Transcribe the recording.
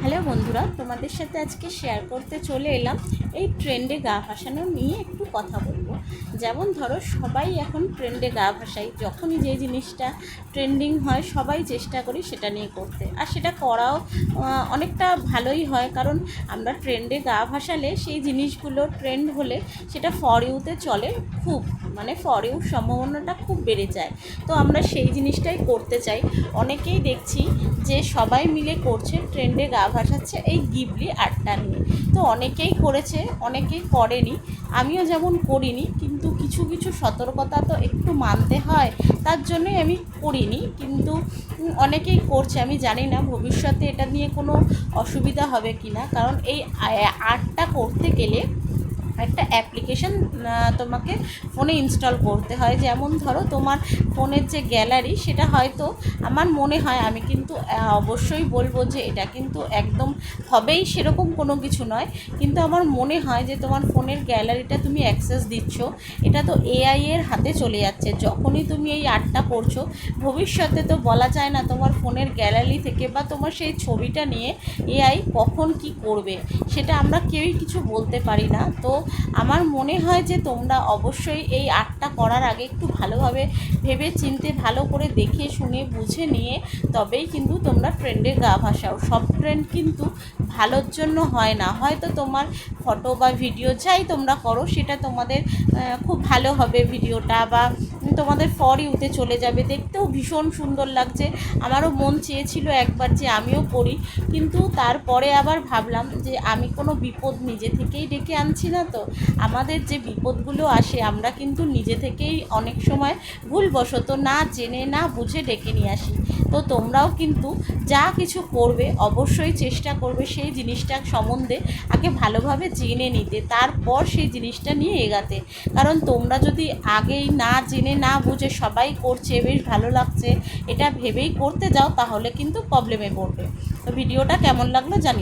Hello বন্ধুরা, তোমাদের সাথে আজকে শেয়ার করতে চলে এলাম এই ট্রেন্ডে গা ভাসানো নিয়ে একটু কথা বলবো। যেমন ধরো, সবাই এখন ট্রেন্ডে গা ভাসাই, যখনই যে জিনিসটা ট্রেন্ডিং হয় সবাই চেষ্টা করি সেটা নিয়ে করতে, আর সেটা করাও অনেকটা ভালোই হয়। কারণ আমরা ট্রেন্ডে গা ভাসালে সেই জিনিসগুলো ট্রেন্ড হলে সেটা ফর ইউতে চলে, খুব ফর ইউর সম্ভাবনাটা খুব বেড়ে যায়। তো আমরা সেই জিনিসটাই করতে চাই। অনেকেই দেখছি যে সবাই মিলে করছে, ট্রেন্ডে গা ভাসাচ্ছে এই গিবলি আর্টটা নিয়ে। তো অনেকেই করেছে, অনেকেই করেনি, আমিও যেমন করিনি, কিন্তু কিছু কিছু সতর্কতা তো একটু মানতে হয়, তার জন্যই আমি করিনি। কিন্তু অনেকেই করছে, আমি জানি না ভবিষ্যতে এটা নিয়ে কোনো অসুবিধা হবে কি না। কারণ এই আর্টটা করতে গেলে একটা অ্যাপ্লিকেশান তোমাকে ফোনে ইনস্টল করতে হয়। যেমন ধরো, তোমার ফোনের যে গ্যালারি, সেটা হয়তো আমার মনে হয়, আমি কিন্তু অবশ্যই বলবো যে এটা কিন্তু একদম হবেই সেরকম কোনো কিছু নয়, কিন্তু আমার মনে হয় যে তোমার ফোনের গ্যালারিটা তুমি অ্যাক্সেস দিচ্ছ, এটা তো এআই এর হাতে চলে যাচ্ছে। যখনই তুমি এই আর্টটা করছো, ভবিষ্যতে তো বলা যায় না তোমার ফোনের গ্যালারি থেকে বা তোমার সেই ছবিটা নিয়ে এআই কখন কি করবে, সেটা আমরা কেউই কিছু বলতে পারি না। তো আমার মনে হয় যে তোমরা অবশ্যই এই আর্টটা করার আগে একটু ভালোভাবে ভেবে চিন্তে, ভালো করে দেখে শুনে বুঝে নিয়ে তবেই কিন্তু তোমরা ট্রেন্ডে গা ভাসাও। সব ট্রেন্ড কিন্তু ভালোর জন্য হয় না। হয়তো তোমার ফটো বা ভিডিও যাই তোমরা করো, সেটা তোমাদের খুব ভালো হবে ভিডিওটা, বা তোমাদের ফর ইউতে চলে যাবে, দেখতেও ভীষণ সুন্দর লাগছে। আমারও মন চেয়েছিল একবার যে আমিও করি, কিন্তু তারপরে আবার ভাবলাম যে আমি কোনো বিপদ নিজে থেকেই ডেকে আনছি না। তো আমাদের যে বিপদগুলো আসে, আমরা কিন্তু নিজে থেকেই অনেক সময় ভুলবশত না জেনে না বুঝে ডেকে নিয়ে আসি। তো তোমরাও কিন্তু যা কিছু করবে অবশ্যই চেষ্টা করবে সেই জিনিসটা সম্বন্ধে আগে ভালোভাবে জেনে নিতে, তারপর সেই জিনিসটা নিয়ে এগাতে। কারণ তোমরা যদি আগেই না জেনে না বুঝে সবাই করছে, বেশ ভালো লাগছে এটা ভেবেই করতে যাও, তাহলে কিন্তু প্রবলেমে পড়বে। তো ভিডিওটা কেমন লাগলো জানিও।